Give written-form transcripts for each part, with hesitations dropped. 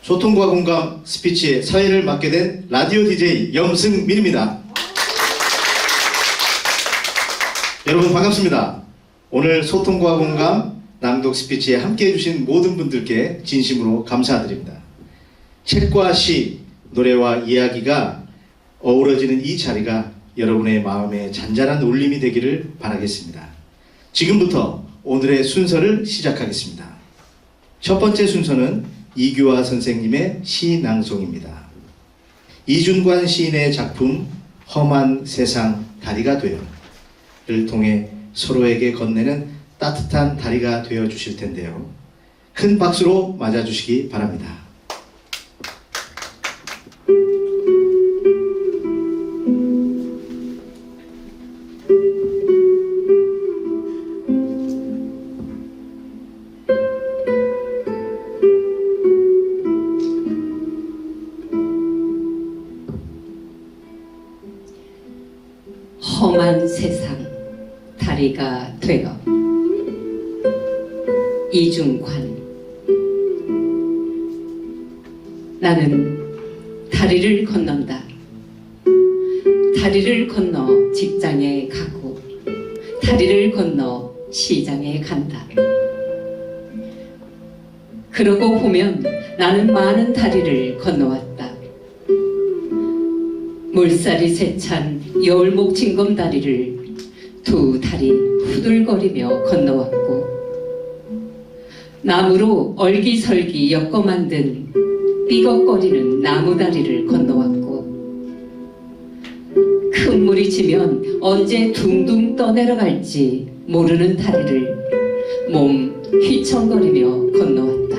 소통과 공감 스피치의 사회를 맡게 된 라디오 DJ 염승민입니다. 여러분 반갑습니다. 오늘 소통과 공감 낭독 스피치에 함께해 주신 모든 분들께 진심으로 감사드립니다. 책과 시, 노래와 이야기가 어우러지는 이 자리가 여러분의 마음에 잔잔한 울림이 되기를 바라겠습니다. 지금부터 오늘의 순서를 시작하겠습니다. 첫 번째 순서는 이규화 선생님의 시 낭송입니다. 이준관 시인의 작품 험한 세상 다리가 되어를 통해 서로에게 건네는 따뜻한 다리가 되어 주실 텐데요. 큰 박수로 맞아주시기 바랍니다. 험한 세상 다리가 되어. 이중관. 나는 다리를 건넌다. 다리를 건너 직장에 가고 다리를 건너 시장에 간다. 그러고 보면 나는 많은 다리를 건너왔다. 물살이 세찬 여울목 징검다리를 두 다리 후들거리며 건너왔고, 나무로 얼기설기 엮어 만든 삐걱거리는 나무다리를 건너왔고, 큰 물이 지면 언제 둥둥 떠내려갈지 모르는 다리를 몸 휘청거리며 건너왔다.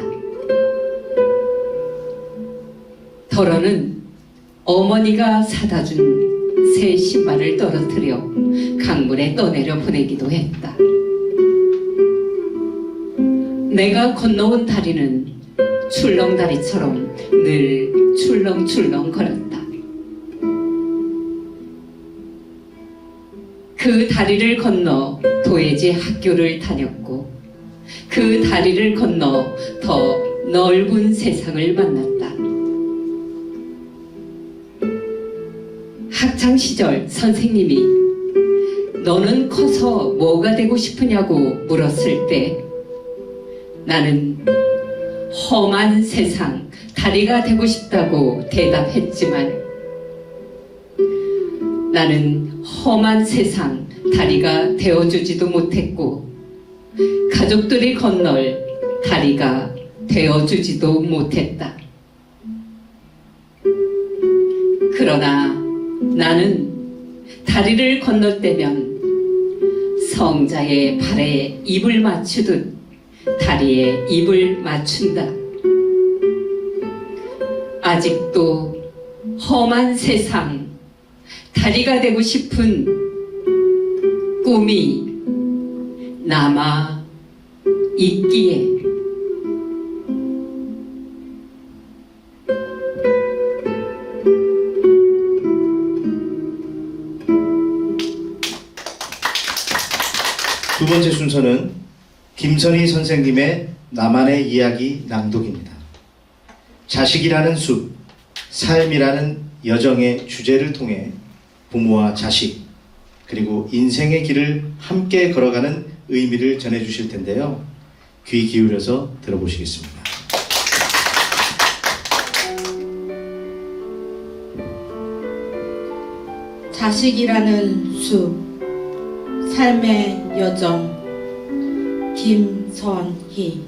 더러는 어머니가 사다 준 새 신발을 떨어뜨려 강물에 떠내려 보내기도 했다. 내가 건너온 다리는 출렁다리처럼 늘 출렁출렁 거렸다. 그 다리를 건너 도예지 학교를 다녔고, 그 다리를 건너 더 넓은 세상을 만났다. 학창시절 선생님이 너는 커서 뭐가 되고 싶으냐고 물었을 때 나는 험한 세상 다리가 되고 싶다고 대답했지만, 나는 험한 세상 다리가 되어주지도 못했고 가족들이 건널 다리가 되어주지도 못했다. 그러나 나는 다리를 건널 때면 성자의 발에 입을 맞추듯 다리에 입을 맞춘다. 아직도 험한 세상 다리가 되고 싶은 꿈이 남아 있기에. 두 번째 순서는 김선희 선생님의 나만의 이야기 낭독입니다. 자식이라는 숲, 삶이라는 여정의 주제를 통해 부모와 자식, 그리고 인생의 길을 함께 걸어가는 의미를 전해주실 텐데요. 귀 기울여서 들어보시겠습니다. 자식이라는 숲, 삶의 여정. 김선희.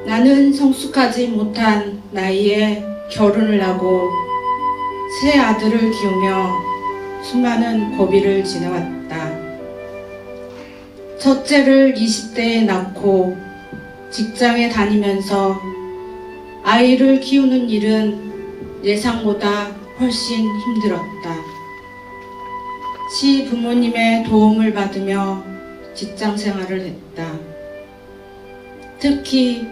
나는 성숙하지 못한 나이에 결혼을 하고 세 아들을 키우며 수많은 고비를 지나왔다. 첫째를 20대에 낳고 직장에 다니면서 아이를 키우는 일은 예상보다 훨씬 힘들었다. 시부모님의 도움을 받으며 직장 생활을 했다. 특히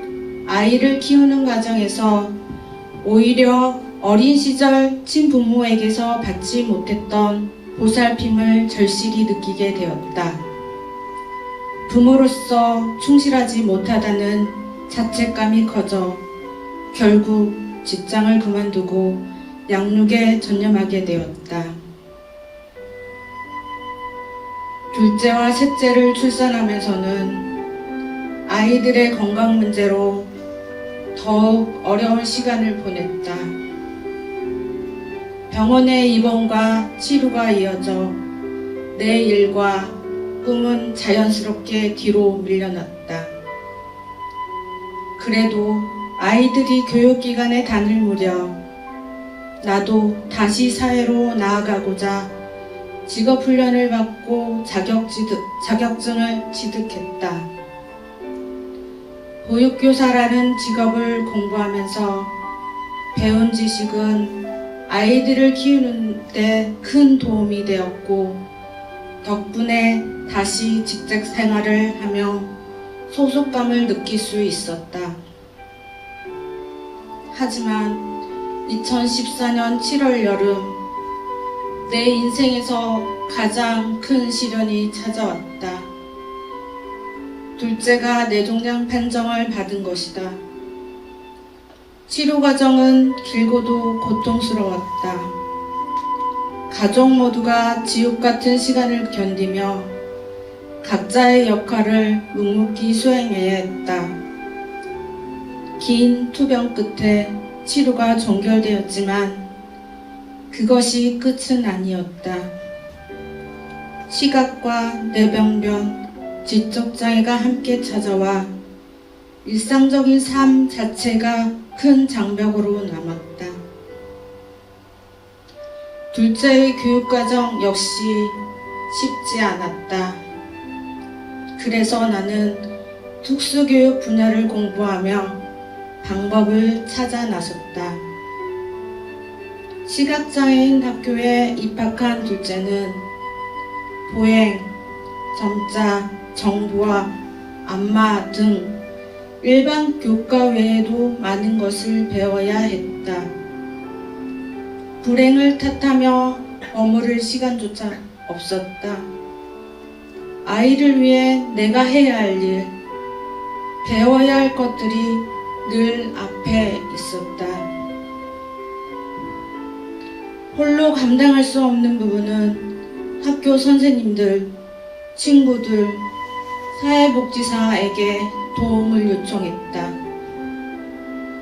아이를 키우는 과정에서 오히려 어린 시절 친부모에게서 받지 못했던 보살핌을 절실히 느끼게 되었다. 부모로서 충실하지 못하다는 자책감이 커져 결국 직장을 그만두고 양육에 전념하게 되었다. 둘째와 셋째를 출산하면서는 아이들의 건강 문제로 더욱 어려운 시간을 보냈다. 병원의 입원과 치료가 이어져 내 일과 꿈은 자연스럽게 뒤로 밀려났다. 그래도 아이들이 교육기관에 다닐 무렵 나도 다시 사회로 나아가고자 직업훈련을 받고 자격증을 취득했다. 보육교사라는 직업을 공부하면서 배운 지식은 아이들을 키우는 데 큰 도움이 되었고 덕분에 다시 직장 생활을 하며 소속감을 느낄 수 있었다. 하지만 2014년 7월 여름 내 인생에서 가장 큰 시련이 찾아왔다. 둘째가 뇌종양 판정을 받은 것이다. 치료 과정은 길고도 고통스러웠다. 가족 모두가 지옥 같은 시간을 견디며 각자의 역할을 묵묵히 수행해야 했다. 긴 투병 끝에 치료가 종결되었지만 그것이 끝은 아니었다. 시각과 뇌병변, 지적장애가 함께 찾아와 일상적인 삶 자체가 큰 장벽으로 남았다. 둘째의 교육과정 역시 쉽지 않았다. 그래서 나는 특수교육 분야를 공부하며 방법을 찾아 나섰다. 시각장애인 학교에 입학한 둘째는 보행, 점자, 정보화, 안마 등 일반 교과 외에도 많은 것을 배워야 했다. 불행을 탓하며 머무를 시간조차 없었다. 아이를 위해 내가 해야 할 일, 배워야 할 것들이 늘 앞에 있었다. 홀로 감당할 수 없는 부분은 학교 선생님들, 친구들, 사회복지사에게 도움을 요청했다.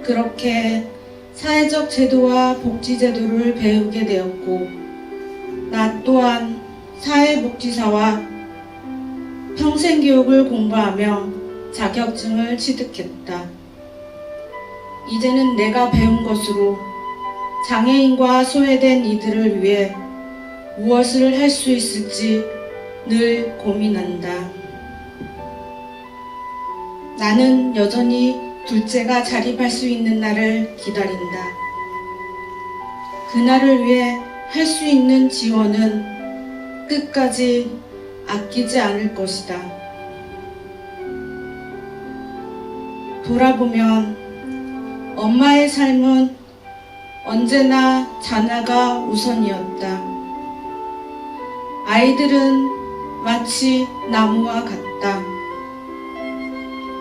그렇게 사회적 제도와 복지제도를 배우게 되었고, 나 또한 사회복지사와 평생교육을 공부하며 자격증을 취득했다. 이제는 내가 배운 것으로 장애인과 소외된 이들을 위해 무엇을 할 수 있을지 늘 고민한다. 나는 여전히 둘째가 자립할 수 있는 날을 기다린다. 그날을 위해 할 수 있는 지원은 끝까지 아끼지 않을 것이다. 돌아보면 엄마의 삶은 언제나 자녀가 우선이었다. 아이들은 마치 나무와 같다.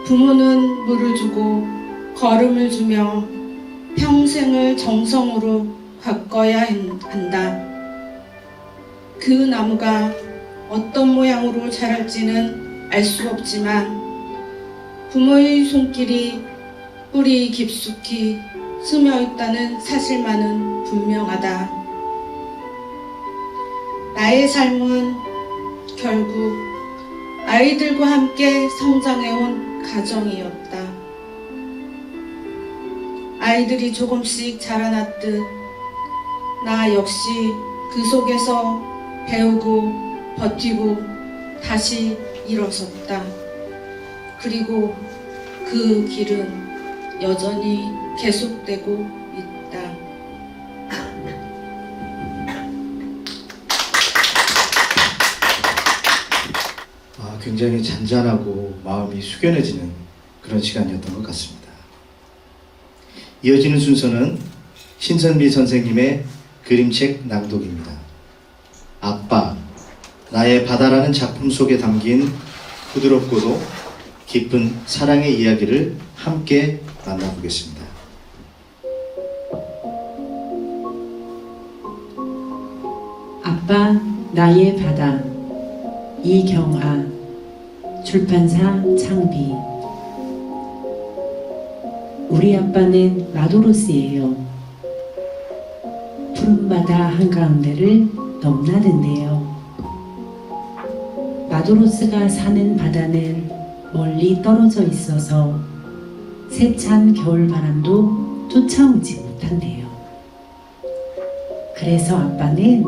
부모는 물을 주고 걸음을 주며 평생을 정성으로 가꿔야 한다. 그 나무가 어떤 모양으로 자랄지는 알 수 없지만 부모의 손길이 뿌리 깊숙이 스며 있다는 사실만은 분명하다. 나의 삶은 결국 아이들과 함께 성장해온 가정이었다. 아이들이 조금씩 자라났듯 나 역시 그 속에서 배우고 버티고 다시 일어섰다. 그리고 그 길은 여전히 계속되고 있다. 굉장히 잔잔하고 마음이 숙연해지는 그런 시간이었던 것 같습니다. 이어지는 순서는 신선미 선생님의 그림책 낭독입니다. 아빠, 나의 바다라는 작품 속에 담긴 부드럽고도 깊은 사랑의 이야기를 함께 만나보겠습니다. 아빠 나의 바다 이경아 출판사 창비. 우리 아빠는 마도로스예요. 푸른 바다 한가운데를 넘나든대요. 마도로스가 사는 바다는 멀리 떨어져 있어서 세찬 겨울바람도 쫓아오지 못한대요. 그래서 아빠는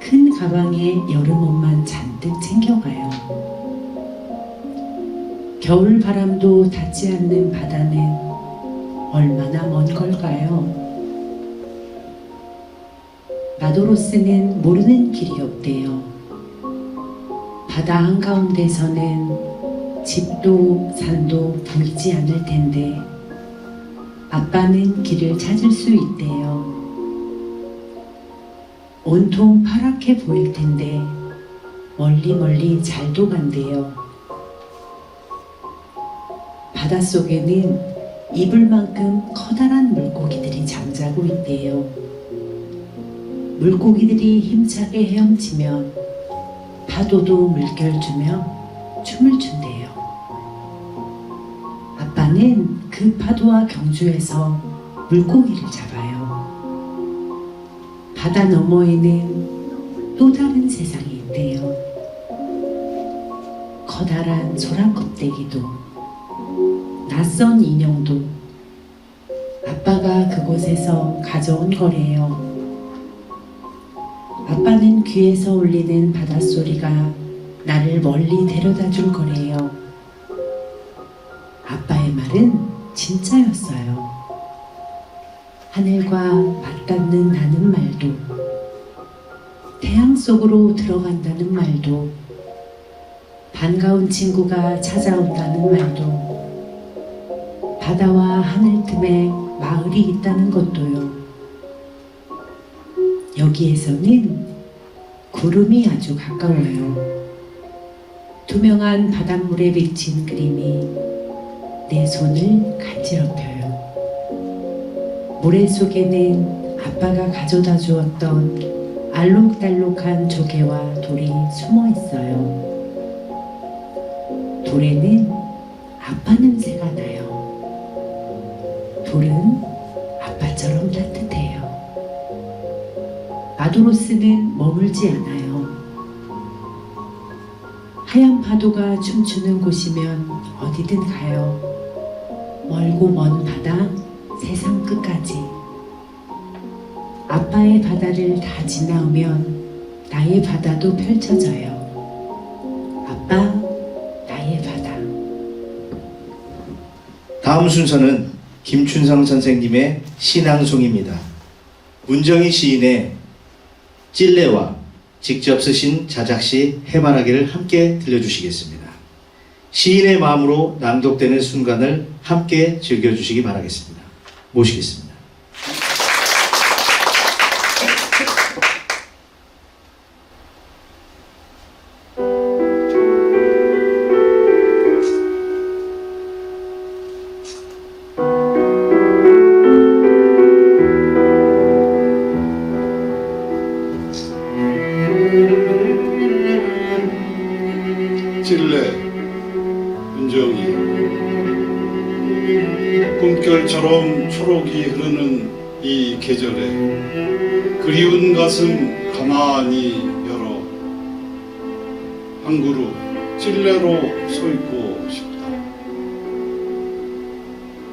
큰 가방에 여름옷만 잔뜩 챙겨가요. 겨울바람도 닿지 않는 바다는 얼마나 먼 걸까요? 마도로스는 모르는 길이 없대요. 바다 한가운데서는 집도 산도 보이지 않을 텐데 아빠는 길을 찾을 수 있대요. 온통 파랗게 보일 텐데 멀리 잘도 간대요. 바닷속에는 이불만큼 커다란 물고기들이 잠자고 있대요. 물고기들이 힘차게 헤엄치면 파도도 물결주며 춤을 춘대요. 아빠는 그 파도와 경주해서 물고기를 잡아요. 바다 너머에는 또 다른 세상이 있대요. 커다란 소라 껍데기도 낯선 인형도 아빠가 그곳에서 가져온 거래요. 아빠는 귀에서 울리는 바닷소리가 나를 멀리 데려다 줄 거래요. 아빠의 말은 진짜였어요. 하늘과 맞닿는다는 말도, 태양 속으로 들어간다는 말도, 반가운 친구가 찾아온다는 말도, 바다와 하늘 틈에 마을이 있다는 것도요. 여기에서는 구름이 아주 가까워요. 투명한 바닷물에 비친 그림이 내 손을 간지럽혀요. 모래 속에는 아빠가 가져다 주었던 알록달록한 조개와 돌이 숨어 있어요. 돌에는 아빠 냄새가 나요. 돌은 아빠처럼 따뜻해요. 마도로스는 머물지 않아요. 하얀 파도가 춤추는 곳이면 어디든 가요. 멀고 먼 바다, 세상 끝까지. 아빠의 바다를 다 지나오면 나의 바다도 펼쳐져요. 아빠, 나의 바다. 다음 순서는 김춘성 선생님의 신앙송입니다. 문정희 시인의 찔레와 직접 쓰신 자작시 해바라기를 함께 들려주시겠습니다. 시인의 마음으로 낭독되는 순간을 함께 즐겨주시기 바라겠습니다. 모시겠습니다. 찔레 문정희. 꿈결처럼 초록이 흐르는 이 계절에 그리운 가슴 가만히 열어 한 그룹 찔레로 서 있고 싶다.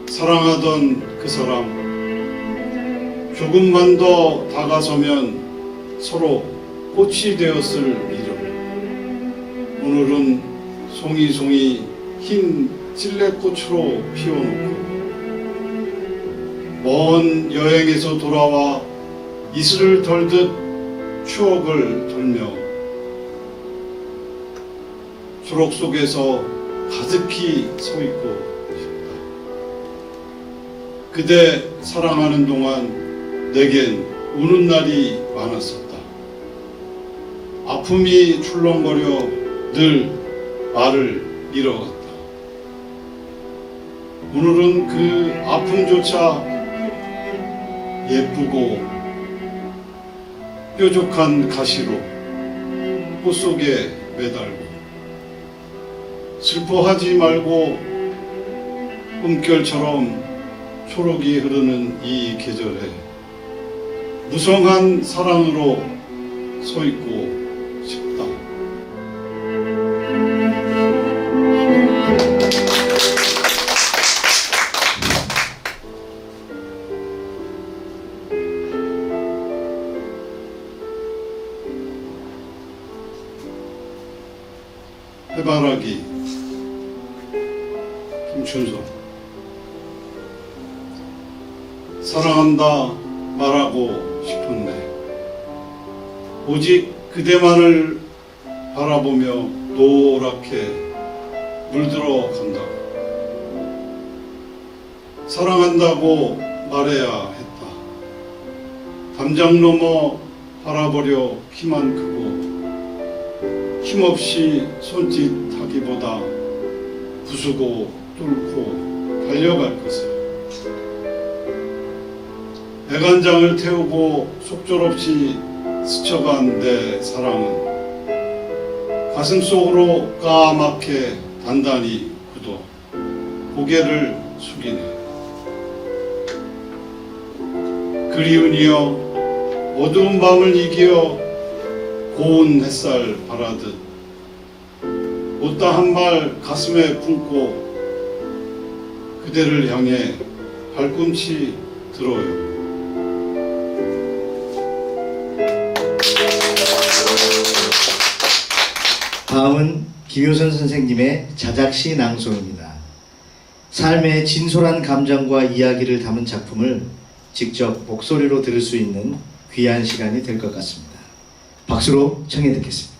사랑하던 그 사람, 조금만 더 다가서면 서로 꽃이 되었을 이름. 오늘은 송이송이 흰 찔레꽃으로 피워놓고 먼 여행에서 돌아와 이슬을 덜듯 추억을 돌며 초록 속에서 가득히 서 있고 싶다. 그대 사랑하는 동안 내겐 우는 날이 많았었다. 아픔이 출렁거려 늘 말을 잃어갔다. 오늘은 그 아픔조차 예쁘고 뾰족한 가시로 꽃 속에 매달고 슬퍼하지 말고 꿈결처럼 초록이 흐르는 이 계절에 무성한 사랑으로 서 있고 싶다. 해바라기 김춘석 사랑한다 말하고 싶었네. 오직 그대만을 바라보며 노랗게 물들어 간다. 사랑한다고 말해야 했다. 담장 넘어 바라보려 키만 크고 힘없이 손짓하기보다 부수고 뚫고 달려갈 것을. 애간장을 태우고 속절없이 스쳐간 내 사랑은 가슴속으로 까맣게 단단히 굳어 고개를 숙이네. 그리운 이여 어두운 밤을 이기어 고운 햇살 바라듯 못다 한 말 가슴에 품고 그대를 향해 발꿈치 들어요. 다음은 김효선 선생님의 자작시 낭송입니다. 삶의 진솔한 감정과 이야기를 담은 작품을 직접 목소리로 들을 수 있는 귀한 시간이 될 것 같습니다. 박수로 청해 듣겠습니다.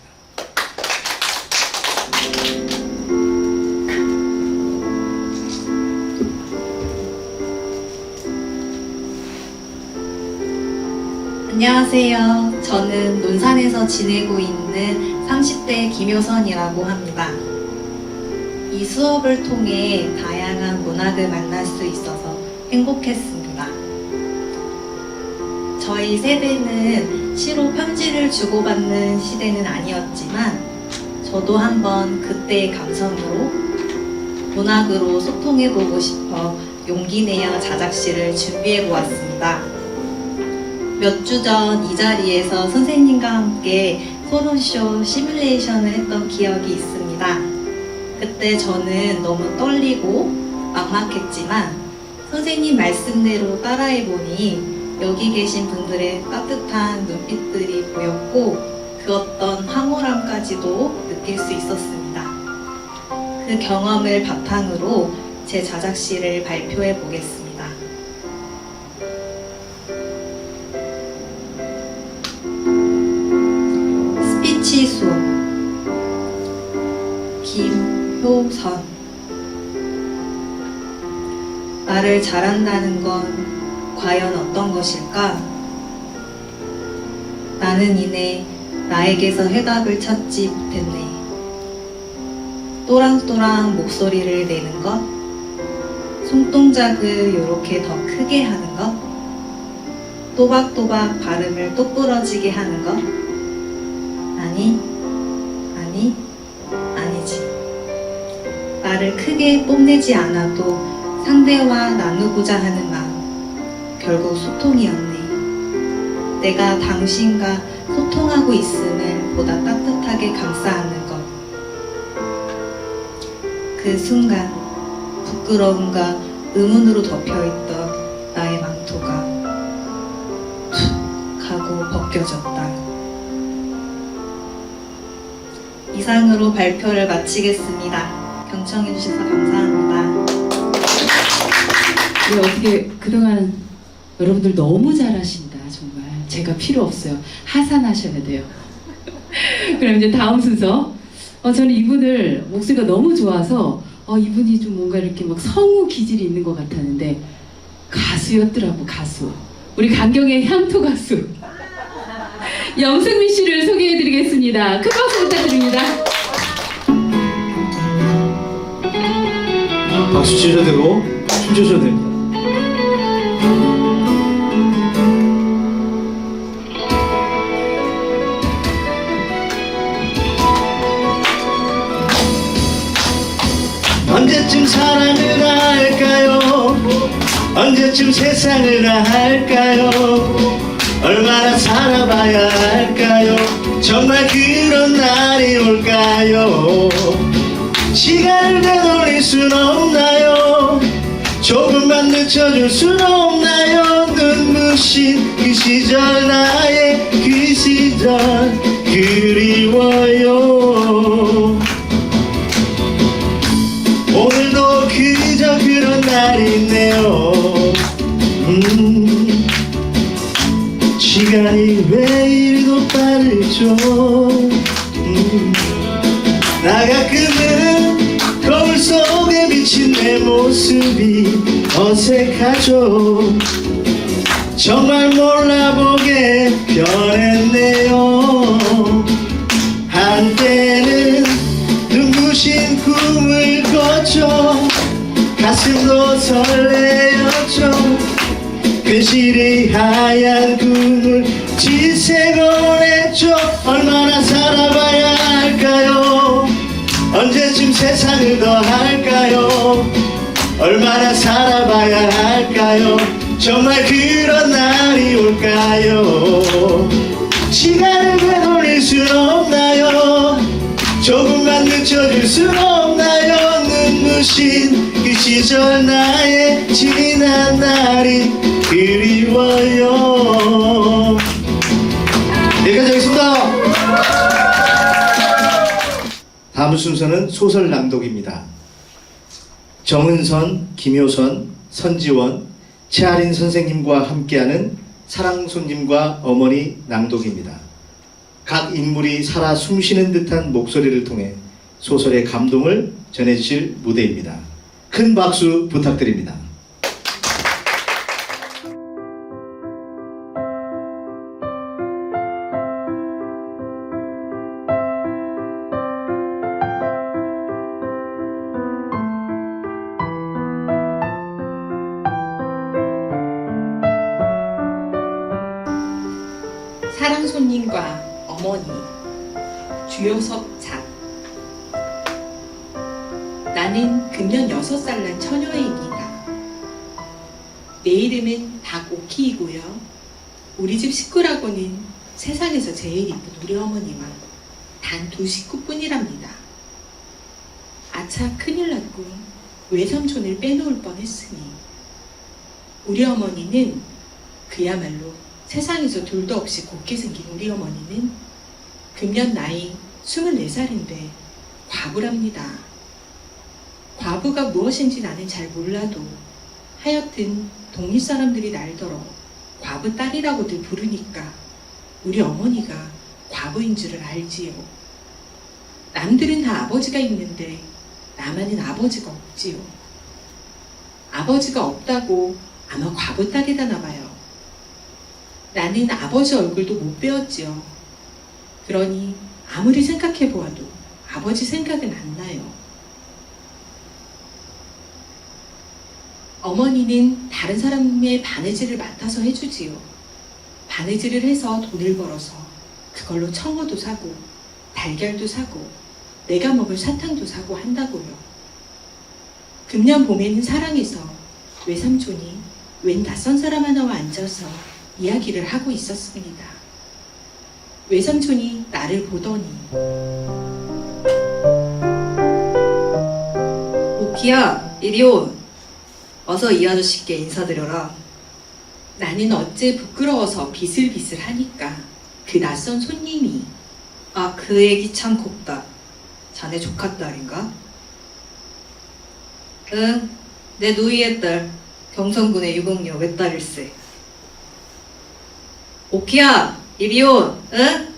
안녕하세요. 저는 논산에서 지내고 있는 30대 김효선이라고 합니다. 이 수업을 통해 다양한 문학을 만날 수 있어서 행복했습니다. 저희 세대는 시로 편지를 주고받는 시대는 아니었지만 저도 한번 그때의 감성으로 문학으로 소통해보고 싶어 용기 내어 자작시를 준비해보았습니다. 몇 주 전 이 자리에서 선생님과 함께 토론쇼 시뮬레이션을 했던 기억이 있습니다. 그때 저는 너무 떨리고 막막했지만 선생님 말씀대로 따라해보니 여기 계신 분들의 따뜻한 눈빛들이 보였고 그 어떤 황홀함까지도 느낄 수 있었습니다. 그 경험을 바탕으로 제 자작시를 발표해 보겠습니다. 스피치 수업 김효선 말을 잘한다는 건 과연 어떤 것일까? 나는 이내 나에게서 해답을 찾지 못했네. 또랑또랑 목소리를 내는 것? 손동작을 요렇게 더 크게 하는 것? 또박또박 발음을 똑부러지게 하는 것? 아니지. 말을 크게 뽐내지 않아도 상대와 나누고자 하는 마음, 결국 소통이었네. 내가 당신과 소통하고 있음을 보다 따뜻하게 감싸 안는 것. 그 순간 부끄러움과 의문으로 덮여있던 나의 망토가 툭 하고 벗겨졌다. 이상으로 발표를 마치겠습니다. 경청해 주셔서 감사합니다. 네, 어떻게 그동안 여러분들 너무 잘하신다. 정말 제가 필요 없어요. 하산하셔야 돼요. 그럼 이제 다음 순서. 저는 이분을 목소리가 너무 좋아서 이분이 좀 뭔가 이렇게 막 성우 기질이 있는 것 같았는데 가수였더라고. 가수. 우리 강경의 향토 가수 염승민 씨를 소개해드리겠습니다. 큰 박수 부탁드립니다. 박수 치셔도 되고 춤춰줘도 됩니다. 언제쯤 사랑을 할까요? 언제쯤 세상을 할까요? 얼마나 살아봐야 할까요? 정말 그런 날이 올까요? 시간을 되돌릴 순 없나요? 조금만 늦춰줄 순 없나요? 눈부신 그 시절 나의 그 시절 그리워요. 오늘도 그저 그런 날이 있네요. 시간이 왜 이리도 빠르죠? 나 가끔은 거울 속에 비친 내 모습이 어색하죠. 정말 몰라보게 변했네요. 한때는 눈부신 꿈을 꿨죠. 가슴도 설레었죠. 근실이 하얀 꿈을 지새곤 했죠. 얼마나 살아봐야 할까요? 언제쯤 세상을 더 할까요? 얼마나 살아봐야 할까요? 정말 그런 날이 올까요? 시간을 되돌릴 순 없나요? 조금만 늦춰줄 순 없나요? 눈부신 그 시절 나의 지난 날이 그리워요. 여기까지 하겠습니다. 다음 순서는 소설 낭독입니다. 정은선, 김효선, 선지원, 최아린 선생님과 함께하는 사랑손님과 어머니 낭독입니다. 각 인물이 살아 숨쉬는 듯한 목소리를 통해 소설의 감동을 전해주실 무대입니다. 큰 박수 부탁드립니다. 사랑손님과 어머니 주요석 작. 나는 금년 6살 난 처녀입니다. 내 이름은 박오키이고요. 우리 집 식구라고는 세상에서 제일 이쁜 우리 어머니와 단 2 식구뿐이랍니다. 아차, 큰일 났군. 외삼촌을 빼놓을 뻔했으니. 우리 어머니는 그야말로 세상에서 둘도 없이 곱게 생긴 우리 어머니는 금년 나이 24살인데 과부랍니다. 과부가 무엇인지 나는 잘 몰라도 하여튼 동네 사람들이 날더러 과부 딸이라고들 부르니까 우리 어머니가 과부인 줄을 알지요. 남들은 다 아버지가 있는데 나만은 아버지가 없지요. 아버지가 없다고 아마 과부 딸이라나 봐요. 나는 아버지 얼굴도 못 배웠지요. 그러니 아무리 생각해보아도 아버지 생각은 안 나요. 어머니는 다른 사람의 바느질을 맡아서 해주지요. 바느질을 해서 돈을 벌어서 그걸로 청어도 사고 달걀도 사고 내가 먹을 사탕도 사고 한다고요. 금년 봄에는 사랑해서 외삼촌이 웬 낯선 사람 하나와 앉아서 이야기를 하고 있었습니다. 외삼촌이 나를 보더니 오키야, 이리 온. 어서 이 아저씨께 인사드려라. 나는 어째 부끄러워서 비슬비슬 하니까 그 낯선 손님이 아, 그 애기 참 곱다. 자네 조카 딸인가? 응, 내 누이의 딸, 경성군의 유공녀 외딸일세. 오키야, 이리 온. 응?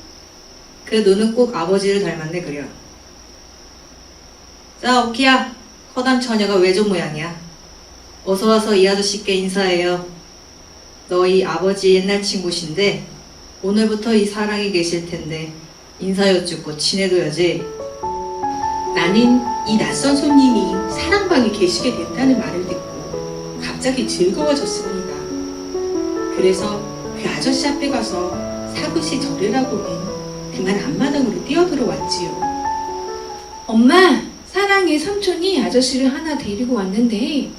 그 눈은 꼭 아버지를 닮았네 그려. 자, 오키야, 허담 처녀가 외조 모양이야. 어서 와서 이 아저씨께 인사해요. 너희 아버지 옛날 친구신데 오늘부터 이 사랑이 계실 텐데 인사 여쭙고 친해둬야지. 나는 이 낯선 손님이 사랑방에 계시게 된다는 말을 듣고 갑자기 즐거워졌습니다. 그래서 그 아저씨 앞에 가서 사부시 절으라고는 그만 앞마당으로 뛰어들어왔지요. 엄마, 사랑의 삼촌이 아저씨를 하나 데리고 왔는데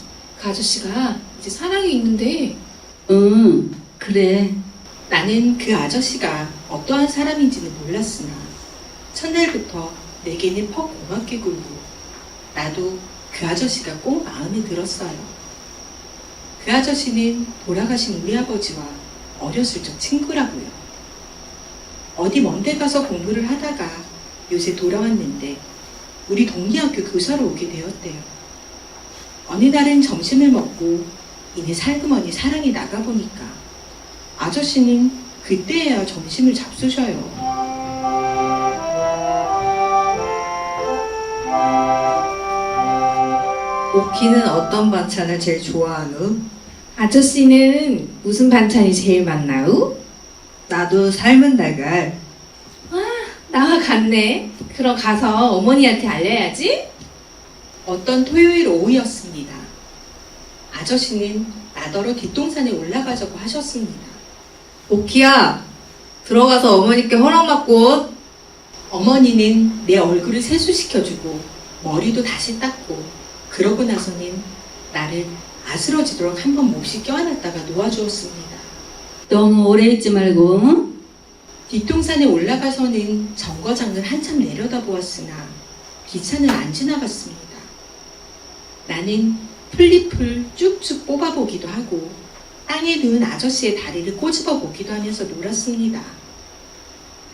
그 아저씨가 이제 사랑이 있는데 응, 그래. 나는 그 아저씨가 어떠한 사람인지는 몰랐으나 첫날부터 내게는 퍽 고맙게 굴고 나도 그 아저씨가 꼭 마음에 들었어요. 그 아저씨는 돌아가신 우리 아버지와 어렸을 적 친구라고요. 어디 먼 데 가서 공부를 하다가 요새 돌아왔는데 우리 동리학교 교사로 오게 되었대요. 어느 날은 점심을 먹고 이내 살그머니 사랑이 나가보니까 아저씨는 그때야 점심을 잡수셔요. 오키는 어떤 반찬을 제일 좋아하누? 아저씨는 무슨 반찬이 제일 맛나우? 나도 삶은 달걀. 나와 같네. 그럼 가서 어머니한테 알려야지. 어떤 토요일 오후였습니다. 아저씨는 나더러 뒷동산에 올라가자고 하셨습니다. 오키야, 들어가서 어머니께 허락받고 온. 어머니는 내 얼굴을 세수시켜주고 머리도 다시 닦고 그러고 나서는 나를 아스러지도록 한번 몹시 껴안았다가 놓아주었습니다. 너무 오래 있지 말고, 응? 뒷동산에 올라가서는 정거장을 한참 내려다보았으나 기차는 안 지나갔습니다. 나는 풀잎을 쭉쭉 뽑아보기도 하고 땅에 누운 아저씨의 다리를 꼬집어 보기도 하면서 놀았습니다.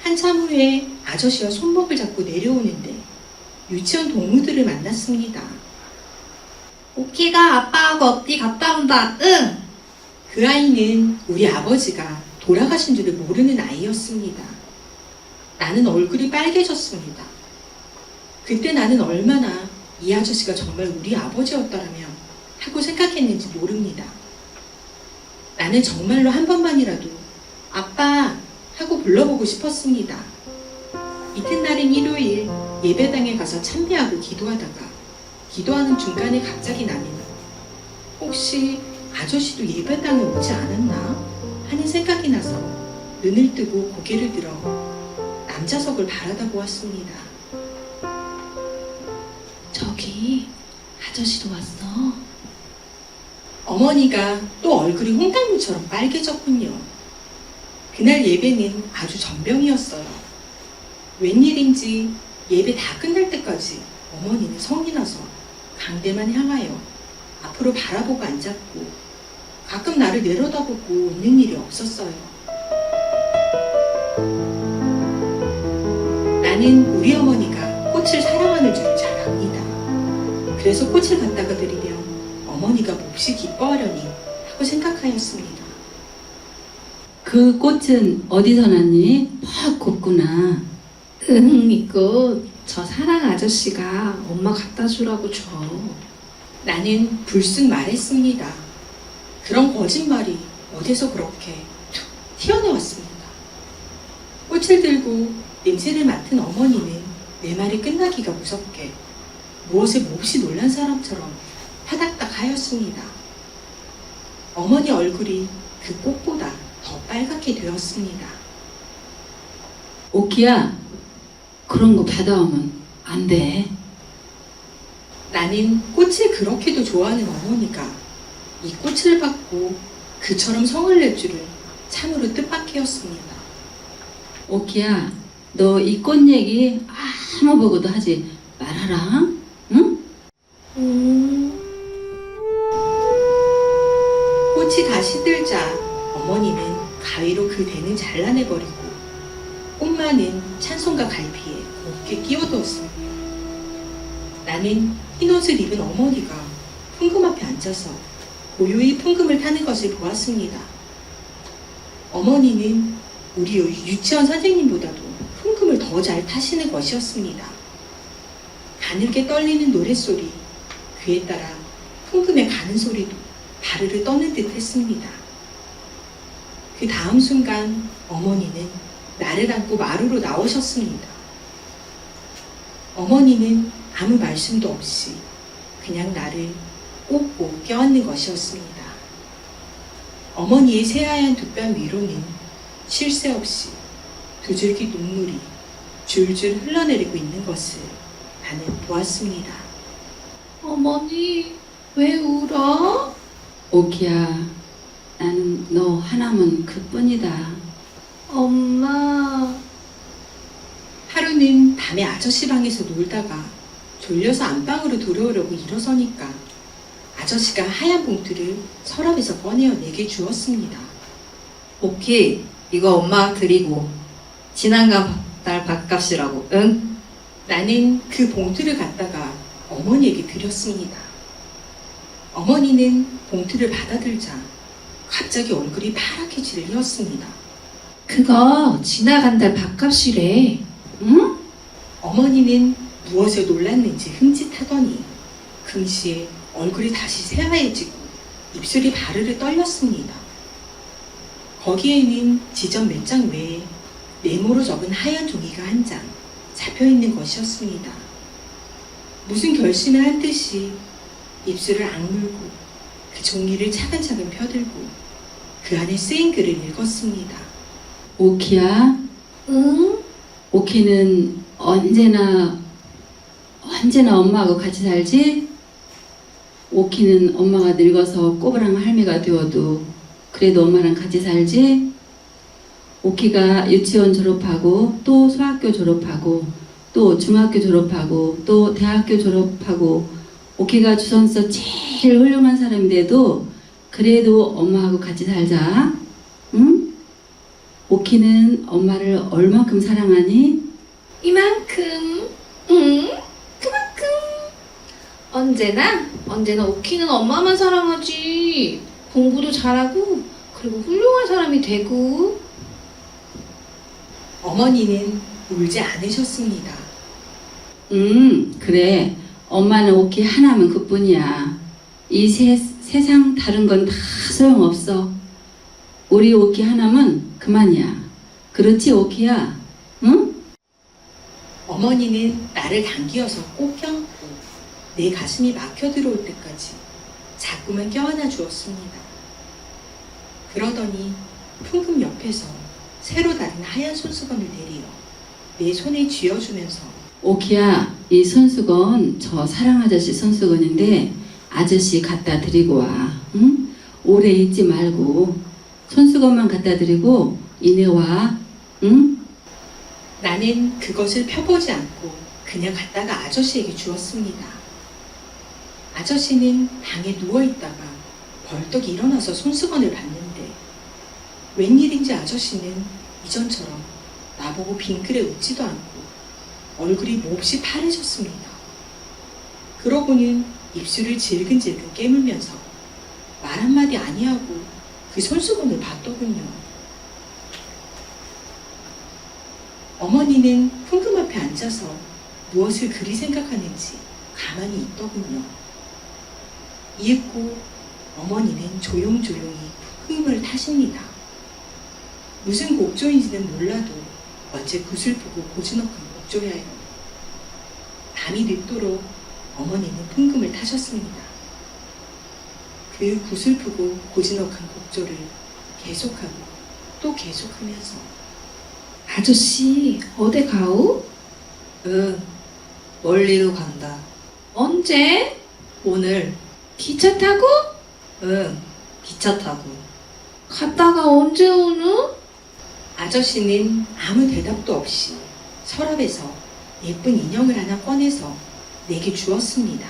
한참 후에 아저씨와 손목을 잡고 내려오는데 유치원 동무들을 만났습니다. 오키가 아빠하고 어디 갔다 온다. 응. 그 아이는 우리 아버지가 돌아가신 줄을 모르는 아이였습니다. 나는 얼굴이 빨개졌습니다. 그때 나는 얼마나 이 아저씨가 정말 우리 아버지였더라면 하고 생각했는지 모릅니다. 나는 정말로 한 번만이라도 아빠 하고 불러보고 싶었습니다. 이튿날인 일요일 예배당에 가서 참배하고 기도하다가 기도하는 중간에 갑자기 나는 혹시 아저씨도 예배당에 오지 않았나 하는 생각이 나서 눈을 뜨고 고개를 들어 남자석을 바라다 보았습니다. 저기 아저씨도 왔어. 어머니가 또 얼굴이 홍당무처럼 빨개졌군요. 그날 예배는 아주 전병이었어요. 웬일인지 예배 다 끝날 때까지 어머니는 성이 나서 강대만 향하여 앞으로 바라보고 앉았고 가끔 나를 내려다보고 웃는 일이 없었어요. 나는 우리 어머니가 꽃을 사랑하는 줄을 잘 압니다. 그래서 꽃을 갖다가 드리면 어머니가 몹시 기뻐하려니 하고 생각하였습니다. 그 꽃은 어디서 났니? 퍽 곱구나. 응, 이거 저 사랑 아저씨가 엄마 갖다 주라고 줘. 나는 불쑥 말했습니다. 그런 거짓말이 어디서 그렇게 툭 튀어나왔습니다. 꽃을 들고 냄새를 맡은 어머니는 내 말이 끝나기가 무섭게 무엇에 몹시 놀란 사람처럼 파닥닥 하였습니다. 어머니 얼굴이 그 꽃보다 더 빨갛게 되었습니다. 오키야, 그런 거 받아오면 안 돼. 나는 꽃을 그렇게도 좋아하는 어머니가 이 꽃을 받고 그처럼 성을 낼 줄은 참으로 뜻밖이었습니다. 오키야, 너 이 꽃 얘기 아무 보고도 하지 말아라. 응? 꽃이 다 시들자 어머니는 가위로 그 대는 잘라내버리고 꽃만은 찬송가 갈피에 곱게 끼워두었습니다. 나는 흰옷을 입은 어머니가 풍금 앞에 앉아서 고요히 풍금을 타는 것을 보았습니다. 어머니는 우리 유치원 선생님보다도 풍금을 더 잘 타시는 것이었습니다. 가늘게 떨리는 노랫소리, 그에 따라 풍금의 가는 소리도 바르르 떠는 듯 했습니다. 그 다음 순간 어머니는 나를 안고 마루로 나오셨습니다. 어머니는 아무 말씀도 없이 그냥 나를 꼭꼭 껴안는 것이었습니다. 어머니의 새하얀 두 뺨 위로는 쉴 새 없이 두 줄기 눈물이 줄줄 흘러내리고 있는 것을 나는 보았습니다. 어머니, 왜 울어? 오키야, 나는 너 하나면 그뿐이다. 엄마, 하루는 밤에 아저씨 방에서 놀다가 졸려서 안방으로 돌아오려고 일어서니까 아저씨가 하얀 봉투를 서랍에서 꺼내어 내게 주었습니다. 오키, 이거 엄마가 드리고 지난달 밥값이라고. 응? 나는 그 봉투를 갖다가 어머니에게 드렸습니다. 어머니는 봉투를 받아들자 갑자기 얼굴이 파랗게 질렸습니다. 그거 지나간 달 밥값이래. 응? 어머니는 무엇에 놀랐는지 흠칫하더니 금시에 얼굴이 다시 새하얘지고 입술이 바르르 떨렸습니다. 거기에는 지점 몇 장 외에 네모로 적은 하얀 종이가 한 장 잡혀 있는 것이었습니다. 무슨 결심을 한 듯이 입술을 악물고 그 종이를 차근차근 펴들고 그 안에 쓰인 글을 읽었습니다. 오키야, 응? 오키는 언제나 엄마하고 같이 살지? 오키는 엄마가 늙어서 꼬부랑 할미가 되어도 그래도 엄마랑 같이 살지? 오키가 유치원 졸업하고 또 소학교 졸업하고 또 중학교 졸업하고 또 대학교 졸업하고 오키가 주선서 제일 훌륭한 사람인데도 그래도 엄마하고 같이 살자. 응? 오키는 엄마를 얼만큼 사랑하니? 이만큼. 응? 그만큼. 언제나 오키는 엄마만 사랑하지. 공부도 잘하고 그리고 훌륭한 사람이 되고. 어머니는 울지 않으셨습니다. 그래. 엄마는 오키 하나면 그뿐이야. 이 세상 다른 건 다 소용없어. 우리 오키 하나면 그만이야. 그렇지, 오키야? 응? 어머니는 나를 당기어서 꼭 껴안고 내 가슴이 막혀 들어올 때까지 자꾸만 껴안아 주었습니다. 그러더니 풍금 옆에서 새로 다른 하얀 손수건을 내리어 내 손에 쥐어주면서 오키야, 이 손수건 저 사랑 아저씨 손수건인데 아저씨 갖다 드리고 와. 응? 오래 있지 말고 손수건만 갖다 드리고 이내 와. 응? 나는 그것을 펴보지 않고 그냥 갖다가 아저씨에게 주었습니다. 아저씨는 방에 누워있다가 벌떡 일어나서 손수건을 봤는데 웬일인지 아저씨는 이전처럼 나보고 빙그레 웃지도 않고 얼굴이 몹시 파래졌습니다. 그러고는 입술을 질근질근 깨물면서 말 한마디 아니하고 그 손수건을 봤더군요. 어머니는 풍금 앞에 앉아서 무엇을 그리 생각하는지 가만히 있더군요. 이윽고 어머니는 조용조용히 풍금을 타십니다. 무슨 곡조인지는 몰라도 어째 구슬프고 고즈넉한 곡조야요. 밤이 늦도록 어머니는 풍금을 타셨습니다. 그 구슬프고 고즈넉한 곡조를 계속하고 또 계속하면서 아저씨, 어디 가오? 응, 멀리로 간다. 언제? 오늘. 기차 타고? 응, 기차 타고. 갔다가 언제 오누? 아저씨는 아무 대답도 없이 서랍에서 예쁜 인형을 하나 꺼내서 내게 주었습니다.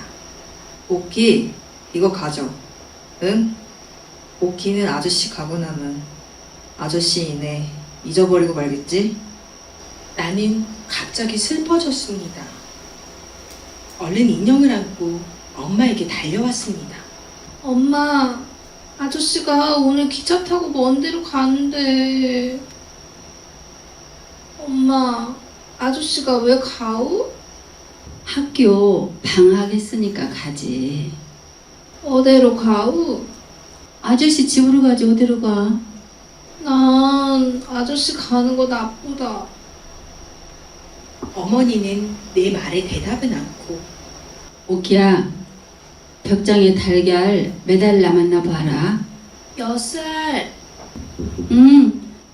오키, 이거 가져. 응? 오키는 아저씨 가고 나면 아저씨 이내 잊어버리고 말겠지? 나는 갑자기 슬퍼졌습니다. 얼른 인형을 안고 엄마에게 달려왔습니다. 엄마, 아저씨가 오늘 기차 타고 먼 데로 가는데. 엄마, 아저씨가 왜 가오? 학교 방학했으니까 가지. 어디로 가오? 아저씨 집으로 가지 어디로 가? 난 아저씨 가는 거 나쁘다. 어머니는 내 말에 대답은 않고 오키야, 벽장에 달걀 매달 남았나 봐라. 6살.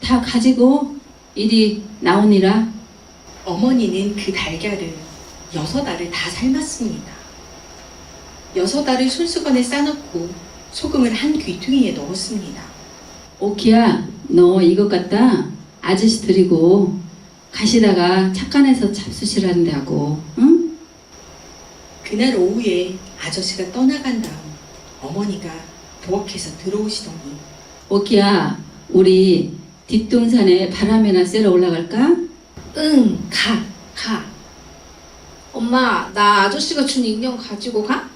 다 가지고 이리 나오니라. 어머니는 그 달걀을 6알을 다 삶았습니다. 6알을 손수건에 싸놓고 소금을 한 귀퉁이에 넣었습니다. 오키야, 너 이것 갖다 아저씨 드리고 가시다가 착간에서 잡수시라는다고, 응? 그날 오후에 아저씨가 떠나간 다음 어머니가 부엌에서 들어오시더니 오키야, 우리 뒷동산에 바람이나 쐬러 올라갈까? 응, 가. 엄마, 나 아저씨가 준 인형 가지고 가?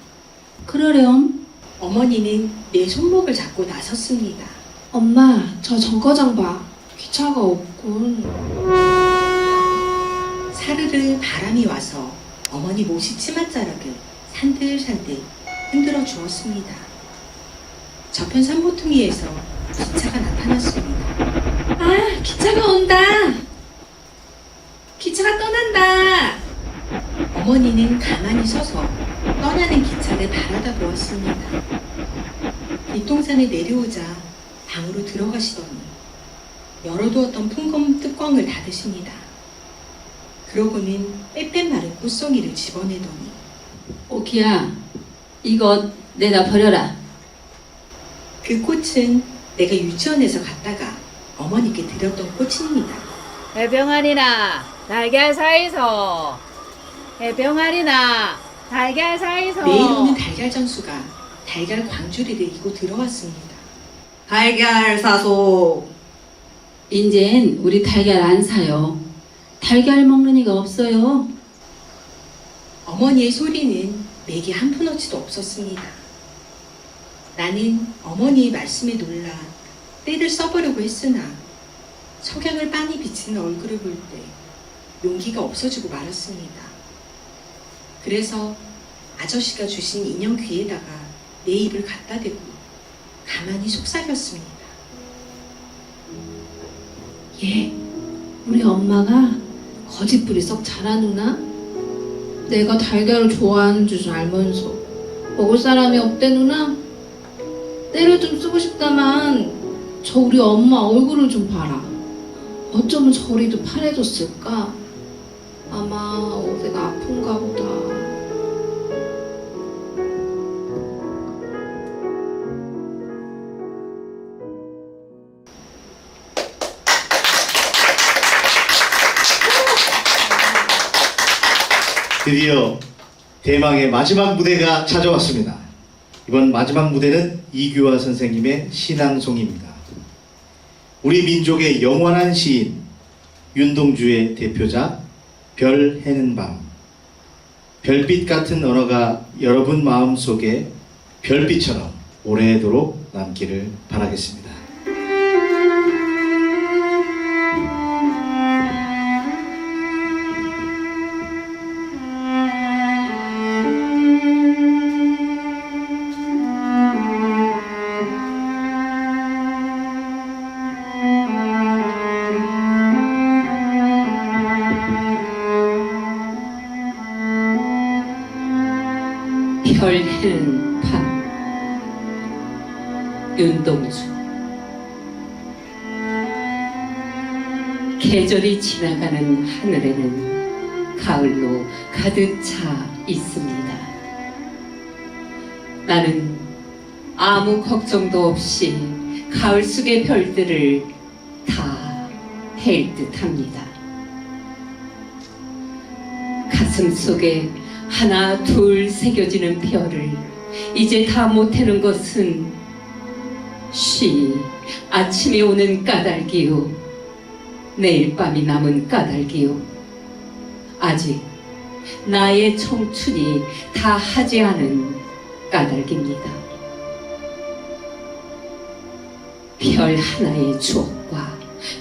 그러렴. 어머니는 내 손목을 잡고 나섰습니다. 엄마, 저 정거장 봐. 기차가 없군. 사르르 바람이 와서 어머니 모시 치맛자락을 산들산들 흔들어 주었습니다. 저편 산모퉁이에서 기차가 나타났습니다. 아, 기차가 온다. 기차가 떠난다. 어머니는 가만히 서서 떠나는 기차를 바라다 보았습니다. 뒷동산에 내려오자 방으로 들어가시더니 열어두었던 풍금 뚜껑을 닫으십니다. 그러고는 빼빼 마른 꽃송이를 집어내더니 오키야, 이것 내다 버려라. 그 꽃은 내가 유치원에서 갔다가 어머니께 드렸던 꽃입니다. 해병아리나 달걀 사이소. 해병아리나 달걀 사이소. 매일 오는 달걀 전수가 달걀 광주리를 이고 들어왔습니다. 달걀 사소. 인젠 우리 달걀 안 사요. 달걀 먹는 이가 없어요. 어머니의 소리는 맥이 한 푼어치도 없었습니다. 나는 어머니의 말씀에 놀라 떼를 써보려고 했으나 석양을 빤히 비치는 얼굴을 볼 때 용기가 없어지고 말았습니다. 그래서 아저씨가 주신 인형 귀에다가 내 입을 갖다 대고 가만히 속삭였습니다. 얘, 우리 엄마가 거짓부리 썩 잘하누나? 내가 달걀을 좋아하는 줄 알면서 먹을 사람이 없대 누나? 때를 좀 쓰고 싶다만 저 우리 엄마 얼굴을 좀 봐라. 어쩌면 저리도 파래졌을까? 아마 어디가 아픈가 보다. 드디어 대망의 마지막 무대가 찾아왔습니다. 이번 마지막 무대는 이규화 선생님의 신앙송입니다. 우리 민족의 영원한 시인 윤동주의 대표작 별 해는 밤. 별빛 같은 언어가 여러분 마음속에 별빛처럼 오래도록 남기를 바라겠습니다. 별 해는 밤. 윤동주. 계절이 지나가는 하늘에는 가을로 가득 차 있습니다. 나는 아무 걱정도 없이 가을 속의 별들을 다 헬 듯합니다. 가슴 속에 하나 둘 새겨지는 별을 이제 다 못해는 것은 쉬 아침이 오는 까닭이요, 내일 밤이 남은 까닭이요, 아직 나의 청춘이 다 하지 않은 까닭입니다. 별 하나의 추억과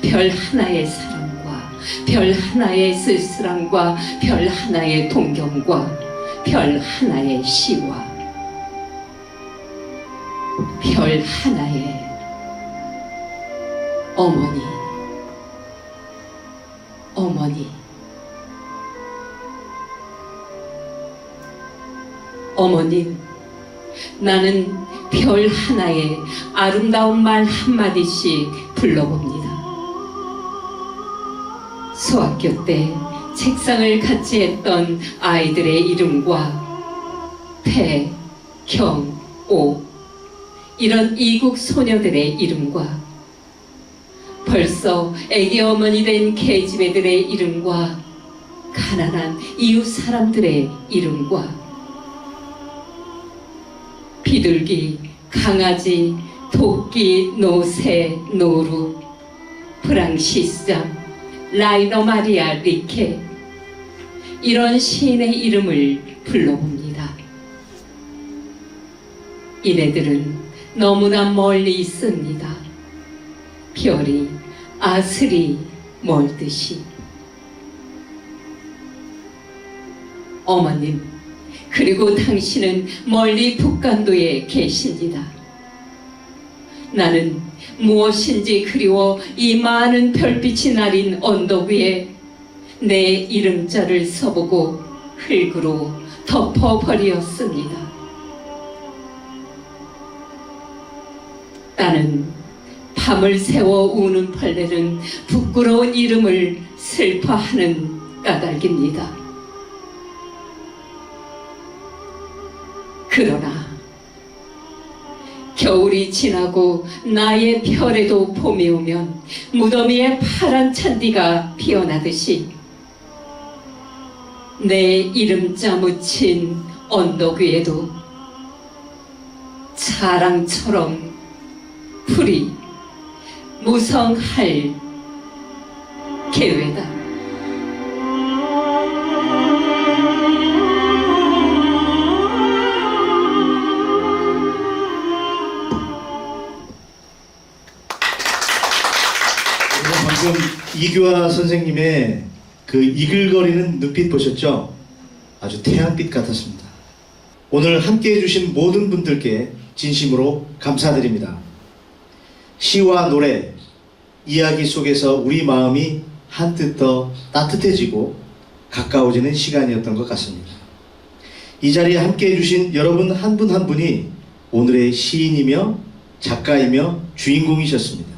별 하나의 사랑과 별 하나의 쓸쓸함과 별 하나의 동경과 별 하나의 시와 별 하나의 어머니. 어머님, 나는 별 하나에 아름다운 말 한마디씩 불러봅니다. 소학교 때 책상을 같이 했던 아이들의 이름과 태, 경, 오 이런 이국 소녀들의 이름과 벌써 애기 어머니 된 계집애들의 이름과 가난한 이웃 사람들의 이름과 비둘기, 강아지, 토끼, 노새, 노루, 프랑시스장, 라이너 마리아 리케 이런 시인의 이름을 불러봅니다. 이네들은 너무나 멀리 있습니다. 별이 아슬이 멀듯이. 어머님, 그리고 당신은 멀리 북간도에 계십니다. 나는 무엇인지 그리워 이 많은 별빛이 나린 언덕 위에 내 이름자를 써보고 흙으로 덮어버리었습니다. 나는 밤을 새워 우는 벌레는 부끄러운 이름을 슬퍼하는 까닭입니다. 그러나 겨울이 지나고 나의 별에도 봄이 오면 무더미에 파란 찬디가 피어나듯이 내 이름자 묻힌 언덕 위에도 자랑처럼 풀이 무성할 계획다. 방금 이규하 선생님의 그 이글거리는 눈빛 보셨죠? 아주 태양빛 같았습니다. 오늘 함께 해주신 모든 분들께 진심으로 감사드립니다. 시와 노래, 이야기 속에서 우리 마음이 한뜻 더 따뜻해지고 가까워지는 시간이었던 것 같습니다. 이 자리에 함께 해주신 여러분 한 분 한 분이 오늘의 시인이며 작가이며 주인공이셨습니다.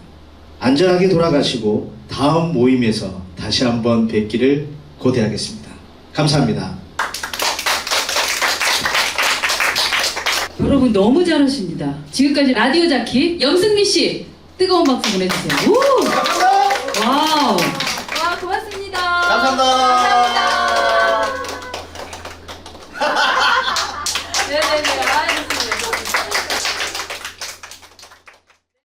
안전하게 돌아가시고 다음 모임에서 다시 한번 뵙기를 고대하겠습니다. 감사합니다. 여러분 너무 잘하십니다. 지금까지 라디오 자키 염승미 씨 뜨거운 박수 보내주세요. 오! 와우. 와, 고맙습니다. 감사합니다.